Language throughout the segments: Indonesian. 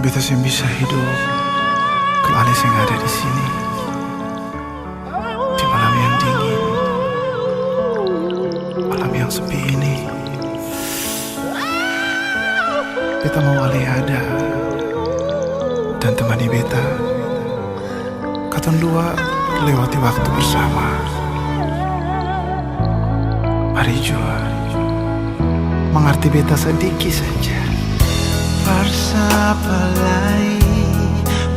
Beta yang bisa hidup kalau Ales yang ada di sini. Di malam yang dingin, malam yang sepi ini. Beta mau Ale ada dan temani beta. Katong dua lewati waktu bersama. Mari jua mengerti beta sedikit saja. Persapalai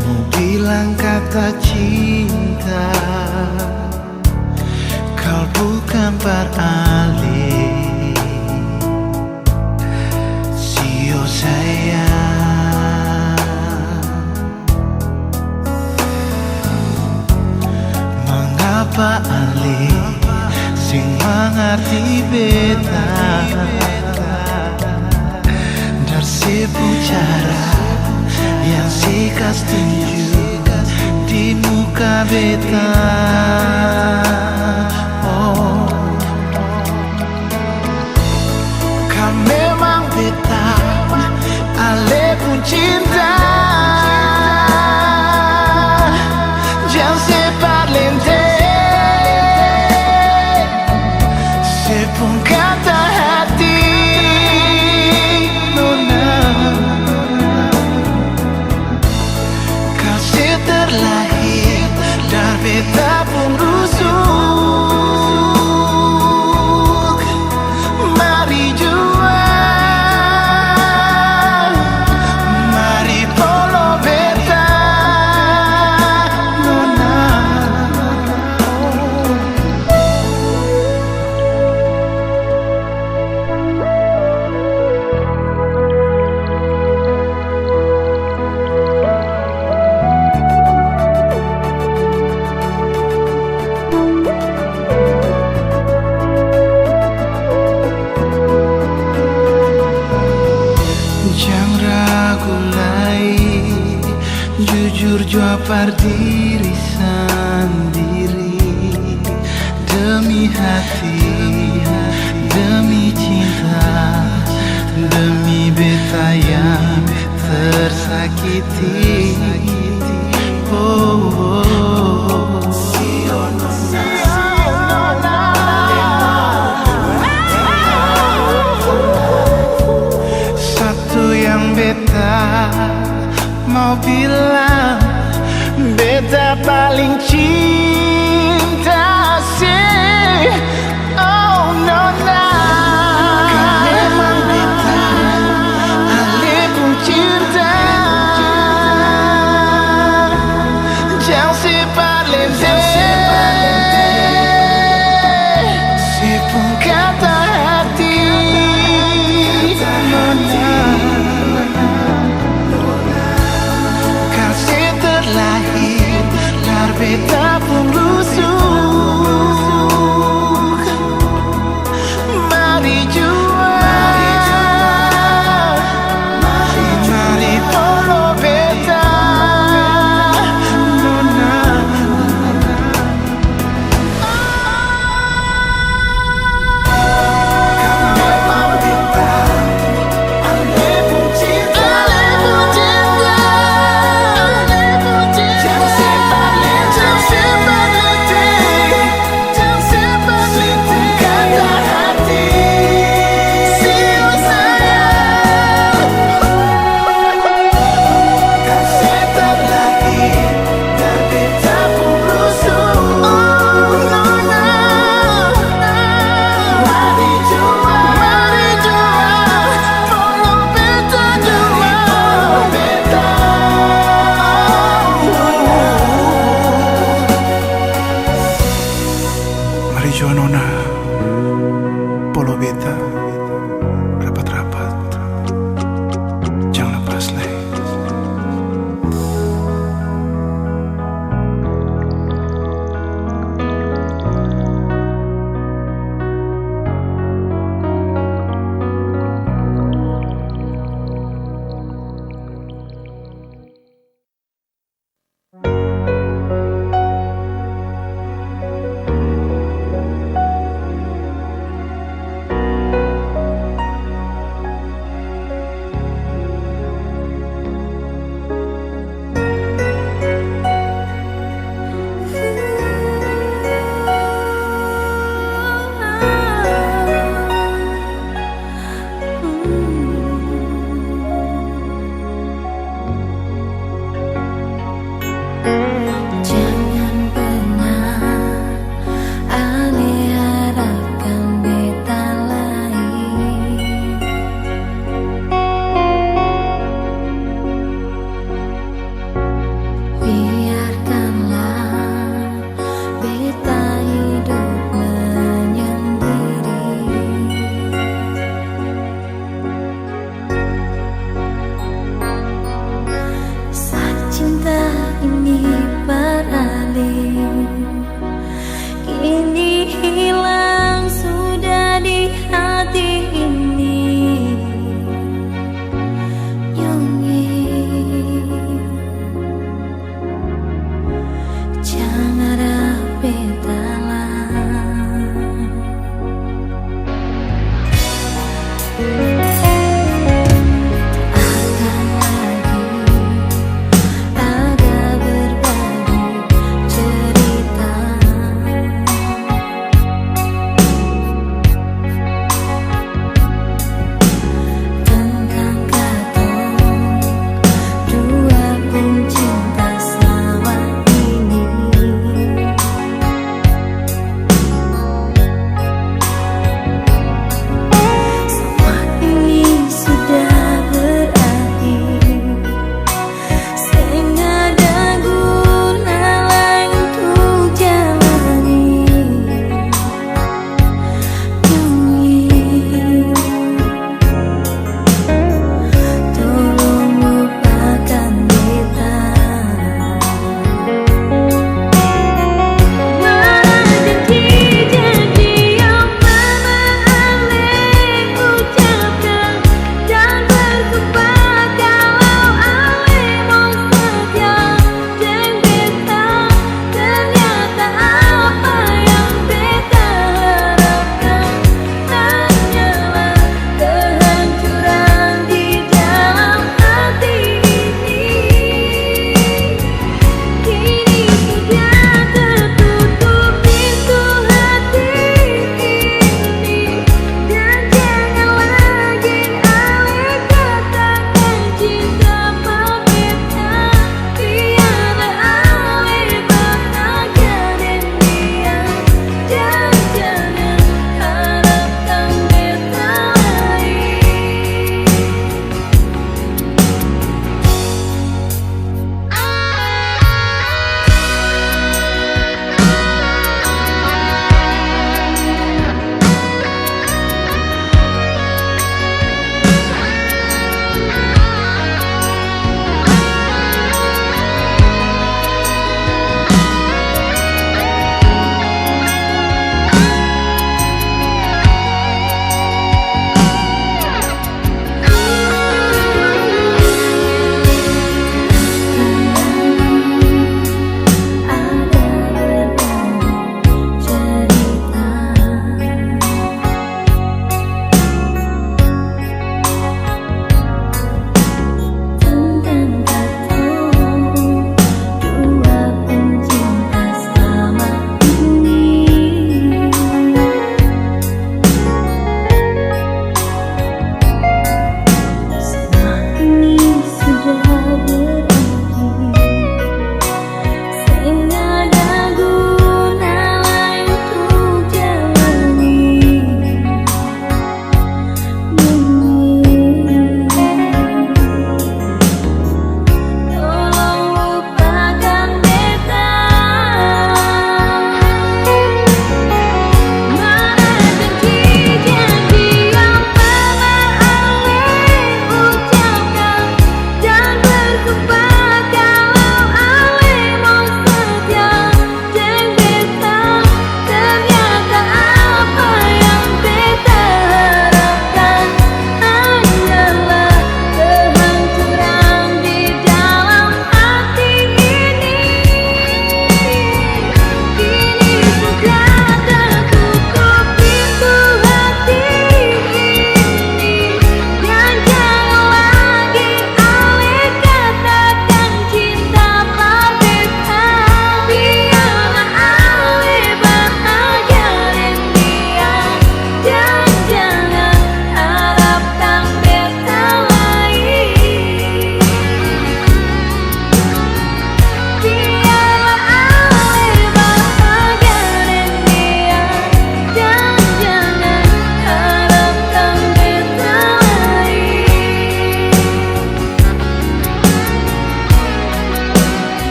mau bilang kata cinta, kau bukan beralih. Sio sayang, mengapa alih sing mengerti beta? Sebu cara yang sikas tunjuk di muka beta. Oh, kau memang beta, Ale pun cinta. Jangan sepat lente, sepung kata hati. Terlahir dan beta pun rusuk. Mari jua, mari polo beta nona. Jangan ragu lagi, jujur jawab diri sendiri. Demi hati, demi cinta, demi beta yang tersakiti. Oh, oh, oh. Yang beta mau bilang, beta paling cinta sih. Oh nona, kau memang beta, Ale pun cinta. Jangan sepat lente, sepung kata hati. Nona, lahir, lar beta pun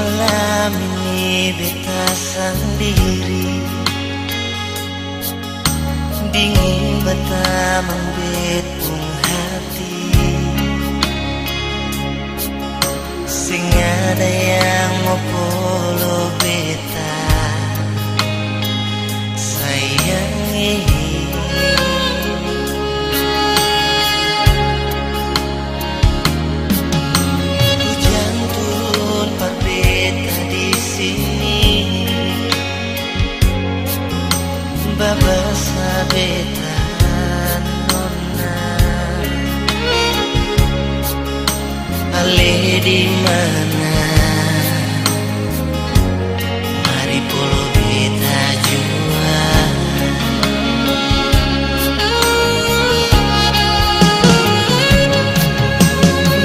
malam ini beta sendiri, dingin betamang betung hati, sing ada yang mau polo beta sayangi. Hujan turun par beta di sini, babasa beta nona, ale di mana? Mari polo beta jua.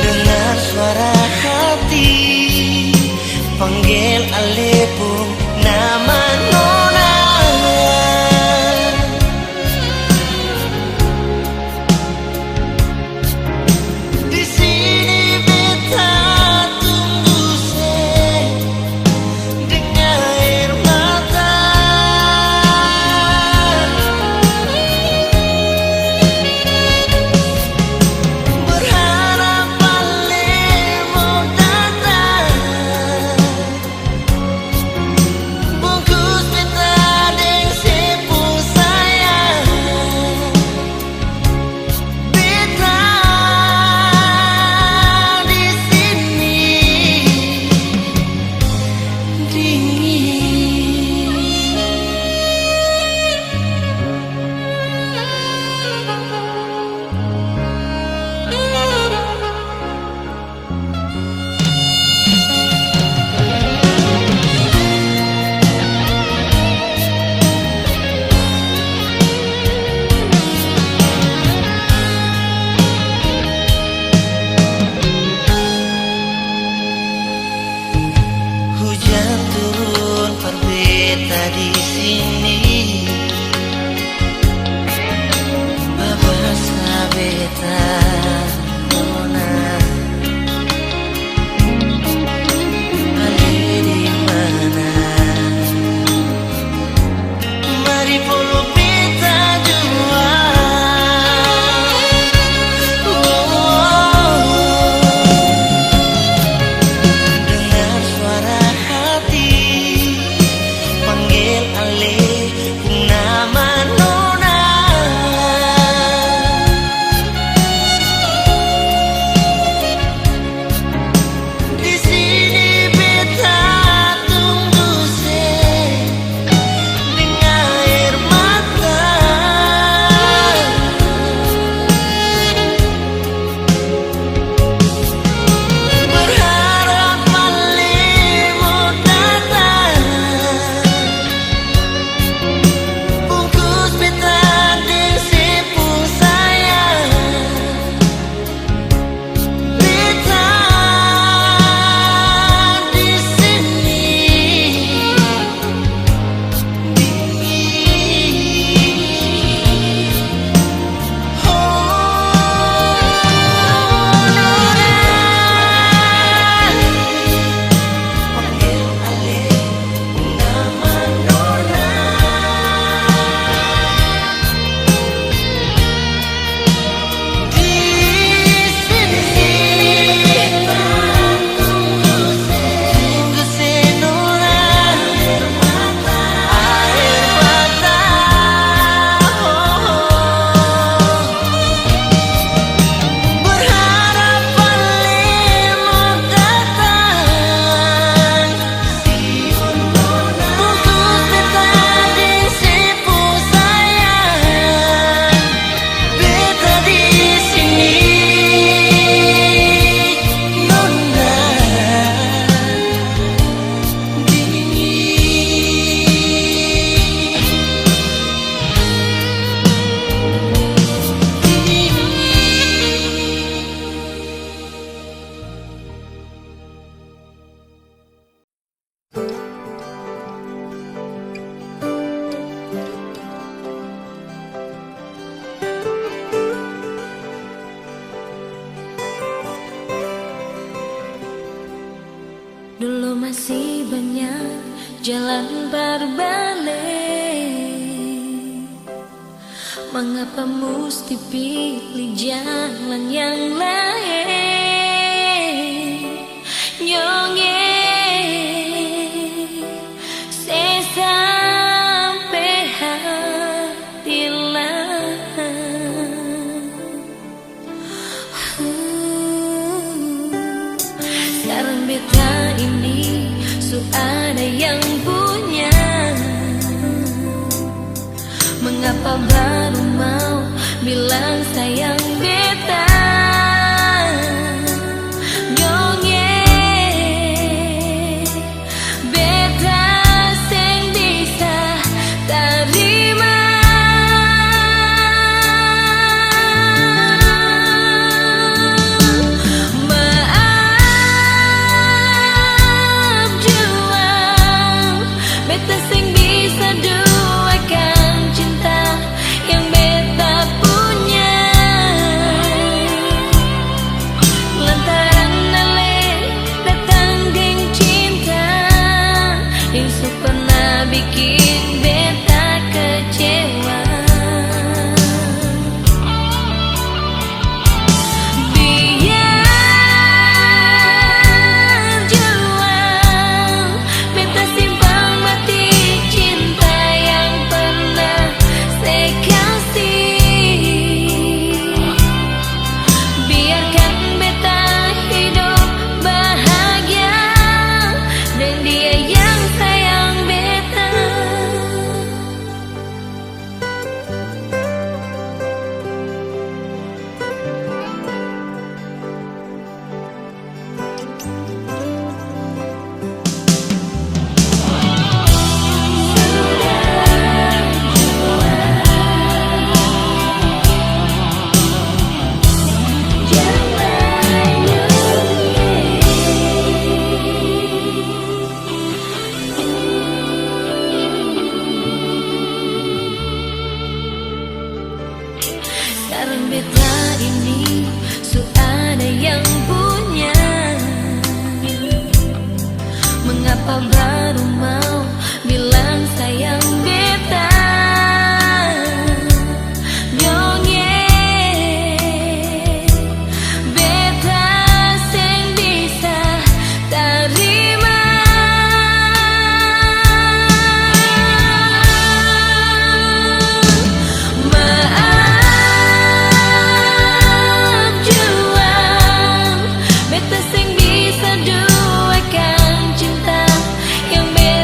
Dengar suara hati panggil ale pun nama nona. Di sini beta tunggu dengan air mata, berharap ale mau datang, bungkus beta deng sepung sayang. Beta di sini dingin. Hujan turun par beta di sini, babasa beta nona, ale di mana? Mari polo beta jua. Dengar suara hati panggil ale pun nama nona. masih banyak jalan berbalik. Mengapa mesti pilih jalan yang lain? Nyongeng saya sampai hati lah. Sekarang beta ini ada yang punya. Mengapa baru mau bilang sayang beta? Nyongeng beta sing bisa terima. Maaf juang beta sing bisa duakan cinta yang beta punya. Lantaran ale datang geng cinta yang pernah bikin beta kecewa. Biar juang beta simpan mati cinta yang pernah saya kasih. Biarkan beta hidup bahagia dan dia yang sayang beta. Sekarang beta ini ada yang punya. Mengapa baru mau bilang sayang beta? Nyongeng beta sing bisa terima. Maaf juang beta sing bisa duakan cinta yang beta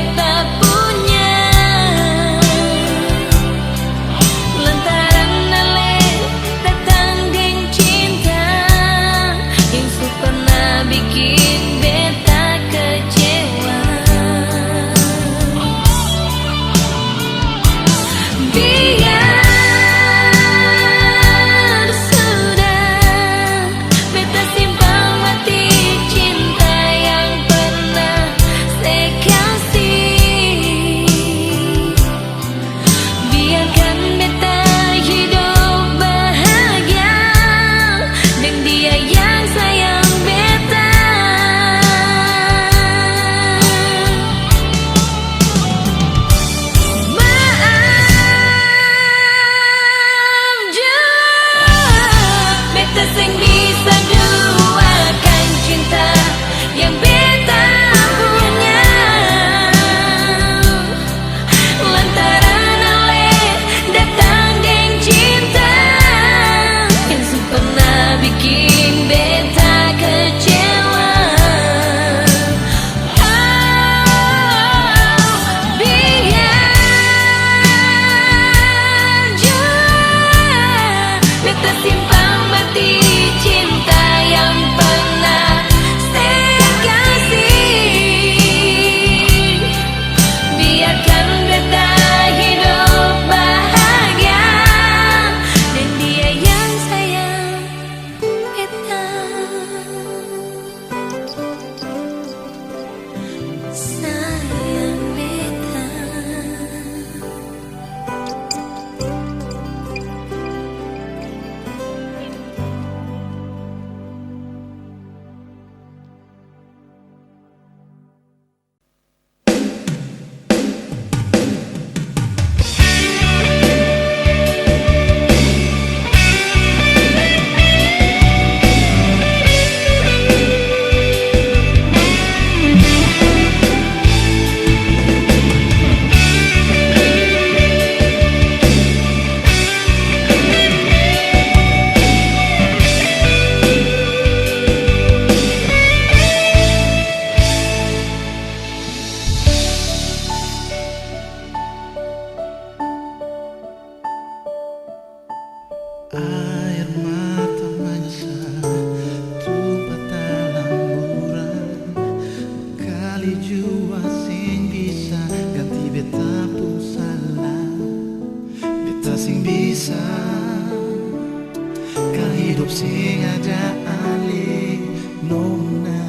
Nona,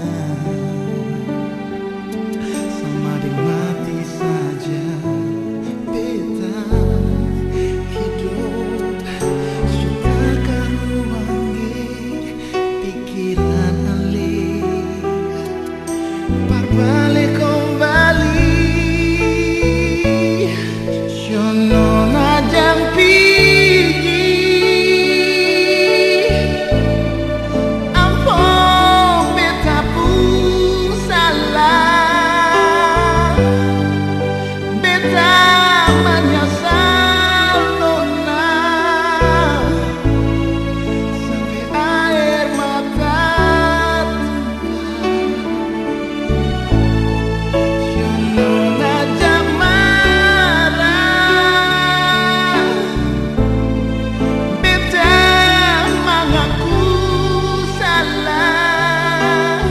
sama mati saja beta hidup suka karuangi pikiran alih berbalik kembali Nona jam pigi ampun beta pun salah beta menyesal Nona sampai air mata Nona jam marah beta mengaku salah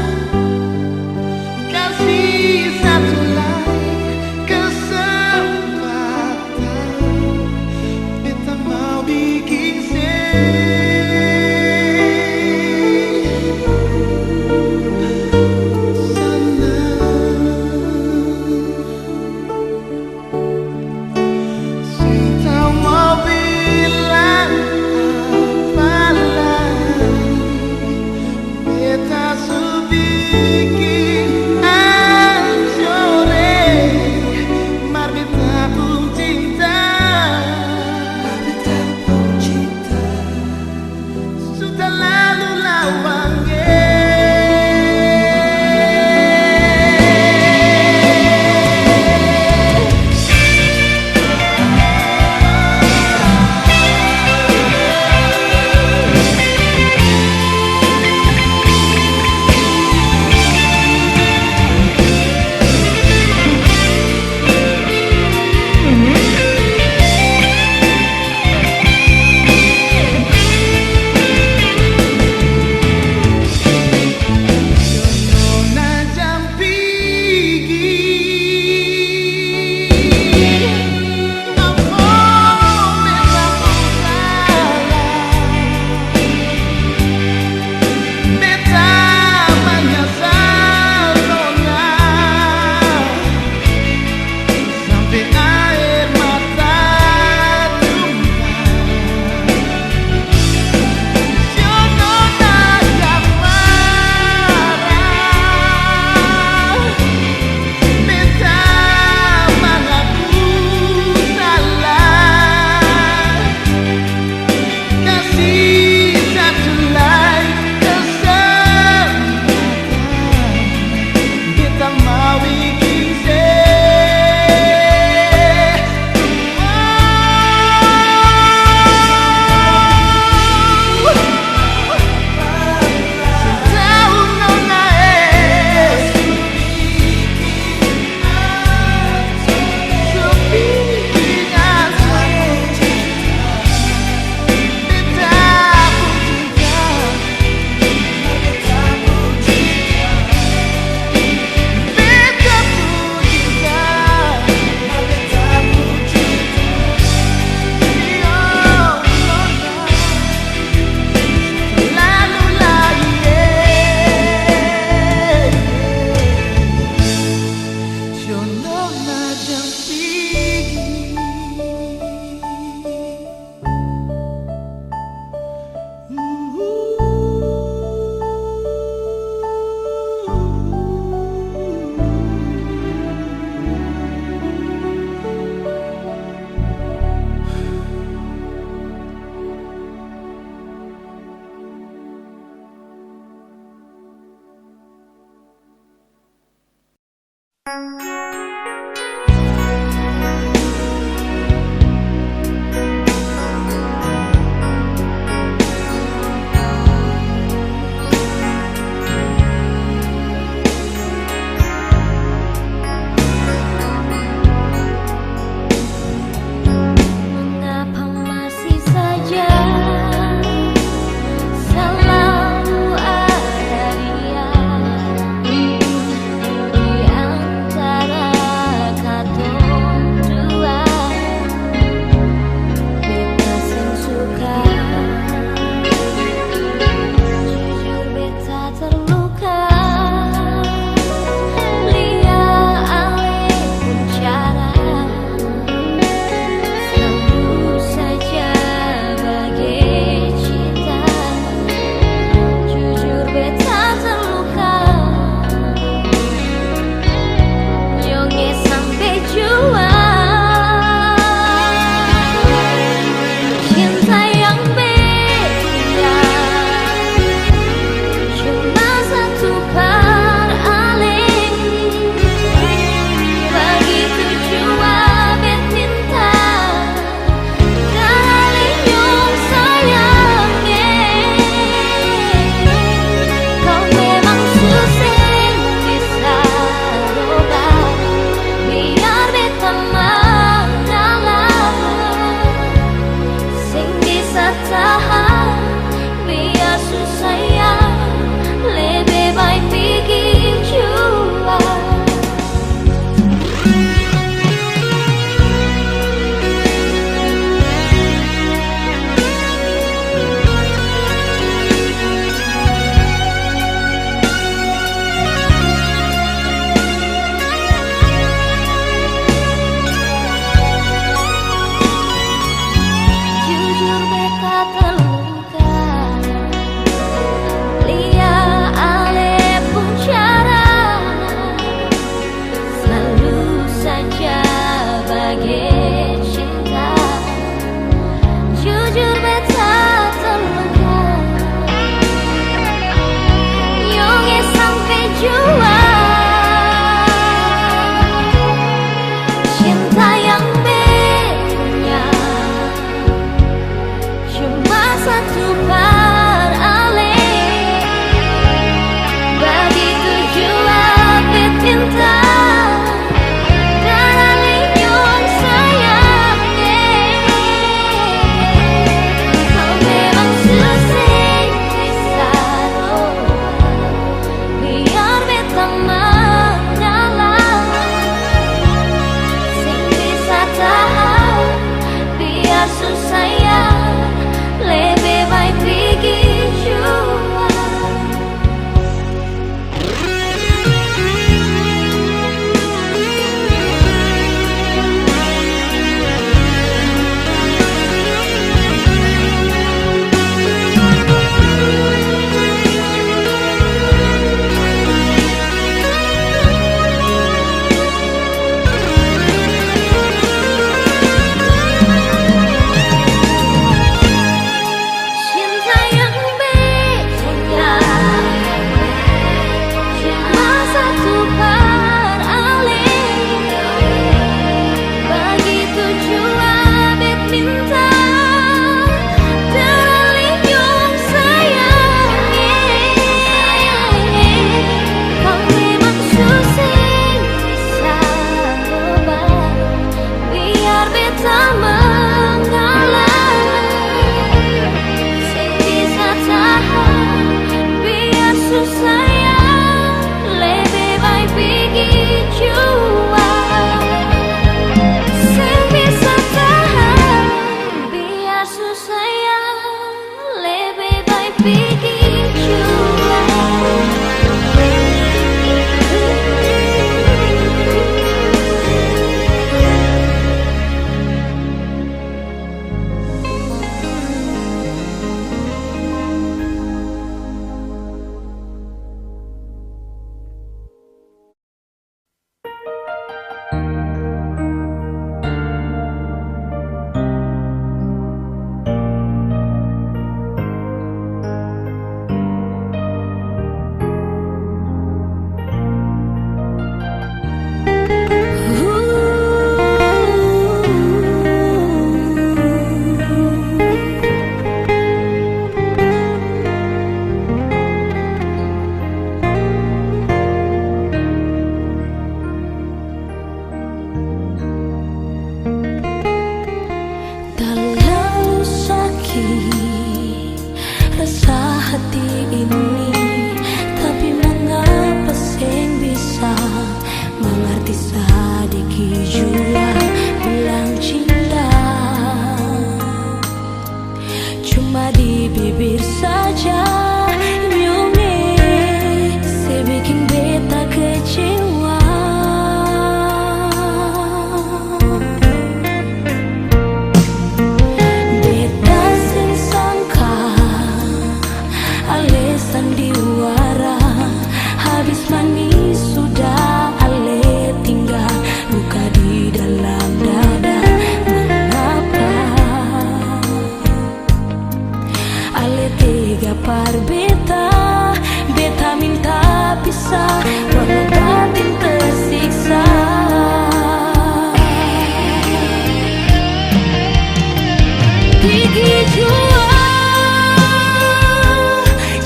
kasih satu lagi kesempatan beta mau bikin Cinta mau bilang apa lagi beta subikin anjore mar beta pun cinta sudah lalu lawangnya Nona jam pigi ampun beta pun salah beta menyesal Nona sampai air mata tumpah Nona jam marah beta mengaku salah kasih satu lagi kesempatan beta mau bikin tahu Nona sebikin aja beta pun cinta beta pun cinta lalu lagi Nona jam pigi mengerti rasa hati ini, tapi mengapa sing bisa mengerti sedikit jua bilang cinta. Cuma di bibir saja nyonge se bikin beta kecewa. Beta sing sangka ale sandiwara, habis manis sudah ale tinggal luka di dalam dada. Mengapa ale tega par beta, beta minta pisah walau batin tersiksa. Gigi jua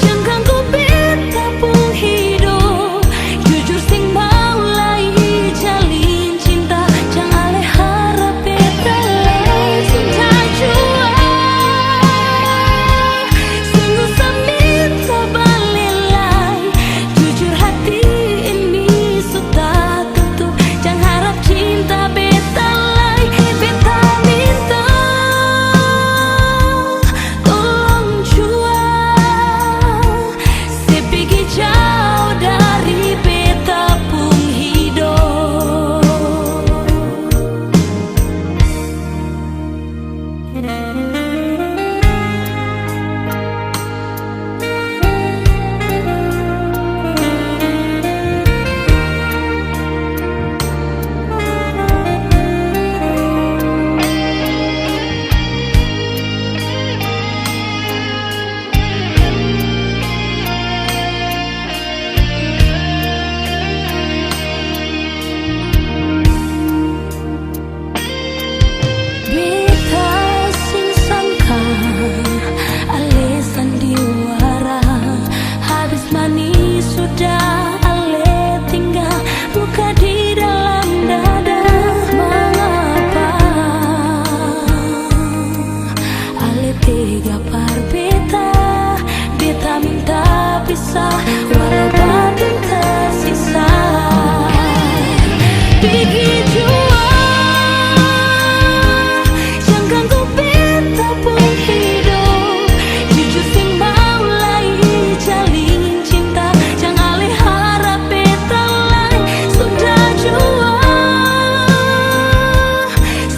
jangan ganggu beta pun hidup, jujur sing mulai jalin cinta, jangan ale harap beta lay cinta jua. Sungguh seminta balilai, jujur hati ini sudah tutup, jangan harap cinta beta lay. Beta minta tolong jua se pergi jauh dari beta pun hidup. Beta sing sangka ale sandiwara, habis manis sudah ale tinggal luka di dalam dada. Mengapa ale tega par beta, beta minta pisah walau batin tersiksa. Pergi jua jangan ganggu beta pun hidup, jujur sing mulai jalin cinta, jangan ale harap beta lay sudah jua.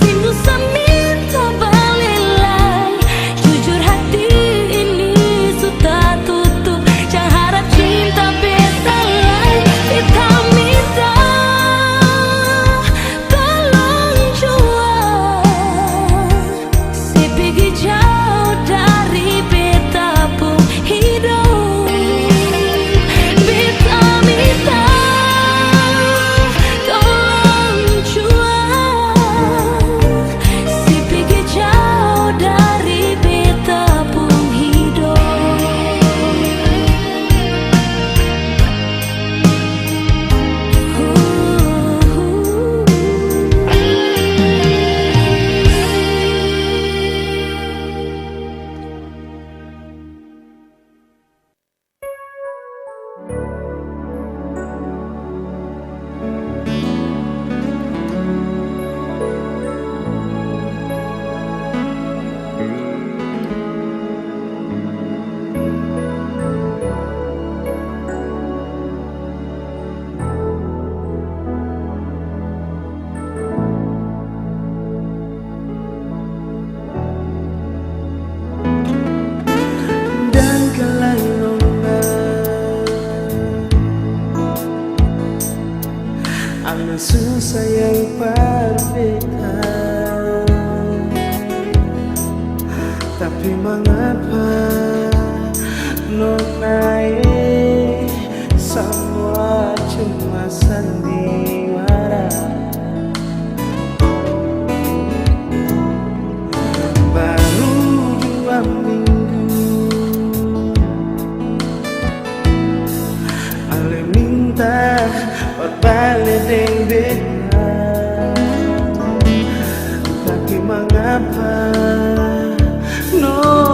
Singgu seminta balilai, jujur hati ini sudah tutup, jangan harap cinta beta lay. Beta minta tolong jua se pergi jauh dari beta pun hidup. Beta minta tolong jua se pergi jauh dari beta pun hidup. Dan kalau anu susah yang berbeda, tapi mengapa nonai semua cuma sandiwara. Baru 2 minggu ale minta berbalik dengan beta, tapi mengapa no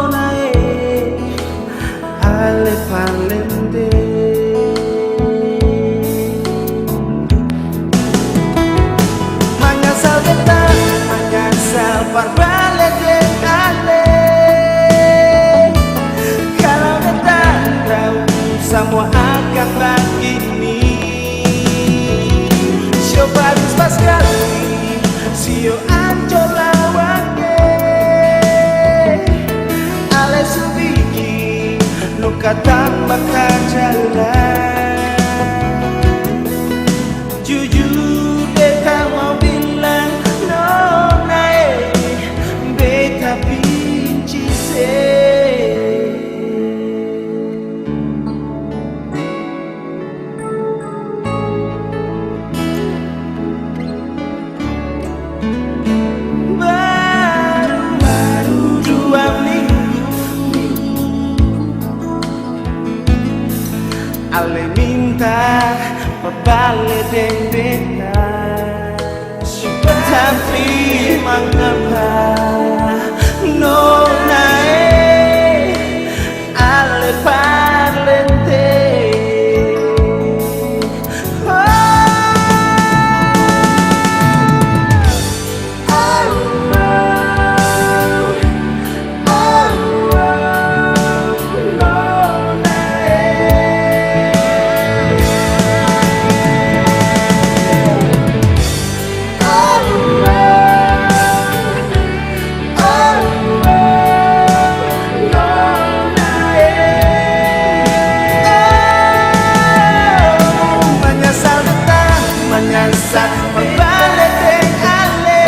luka tambahkan jalan. Jujur beta mau bilang nona beta benci se. Baru 2 minggu Ale minta berbalik deng beta, tapi mengapa nona ale parlente. Menyesal berbalik deng ale.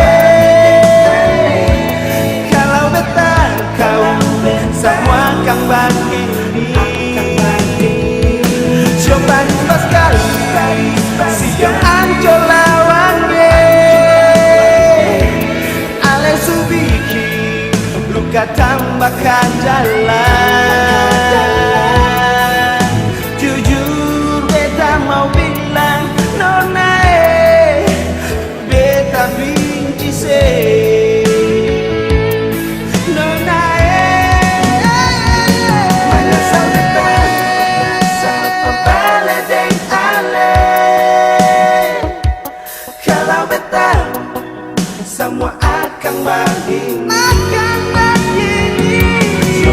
Kalau beta kau semua akan begini. Coba pas kali siang ancol lawannya. Ale subiki luka tambahkan jalan. Jujur beta mau bilang nona benci se. Nona menyesal beta saat berbalik deng ale. Kalau beta semua akan begini.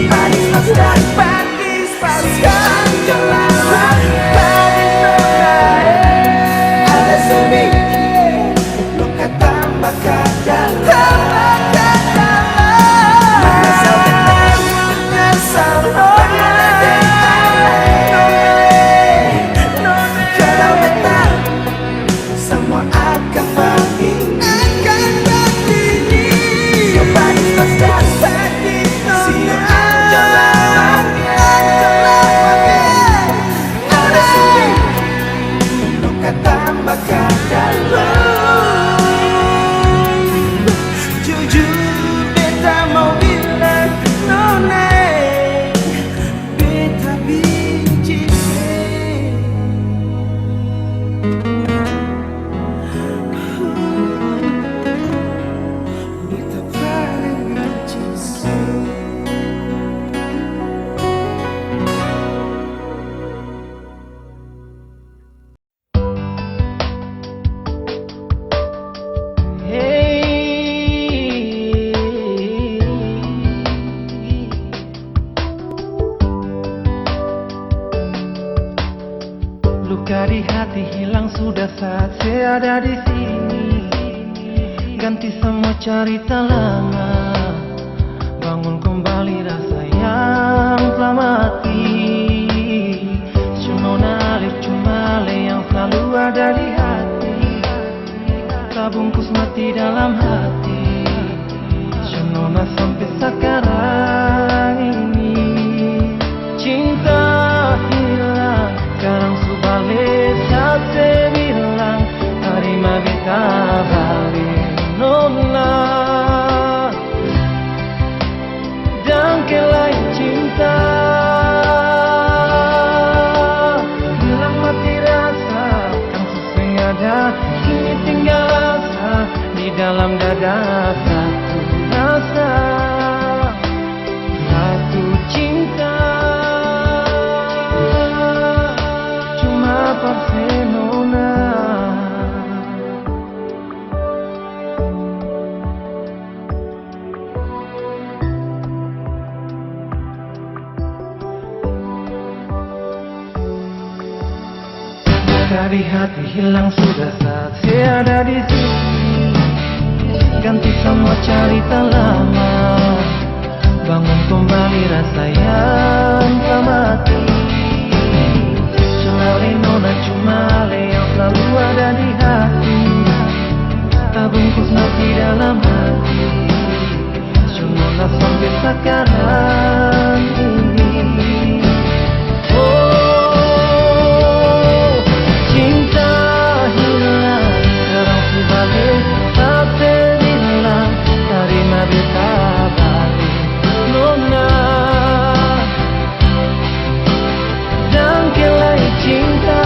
Padis paskan, padis paskan jalan. Padis nona ale subiki luka tambahkan jalan. Menyesal beta, menyesal berbalik deng ale. Kalau beta semua akan begini. Padis paskan, padis nona jalan. Ale subiki luka tambahkan jalan. Jujur beta mau bilang nona beta benci se. Beta paling benci se. Luka di hati hilang sudah saat saya ada di sini. Ganti semua cerita lama, bangun kembali rasa yang telah mati. Nona ale cuma ale yang selalu ada di hati, tak bungkus mati dalam hati. Nona sampai sekarang ini cinta hilang. Sekarang subalik saat saya bilang terima beta balik nona. Dan kelain cinta hilang mati rasa, kan sesuai ada kini tinggal rasa di dalam dada. Satu rasa, satu cinta. Barcelona. Dari hati hilang sudah saat saya ada di sini. Ganti semua cerita lama, bangun kembali rasa yang telah mati. sekarang ini. Oh, cinta hilang sekarang sebalik, tak terhilang terima bisa balik nona. Dan kelai cinta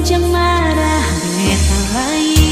Jangan marah, beta lain.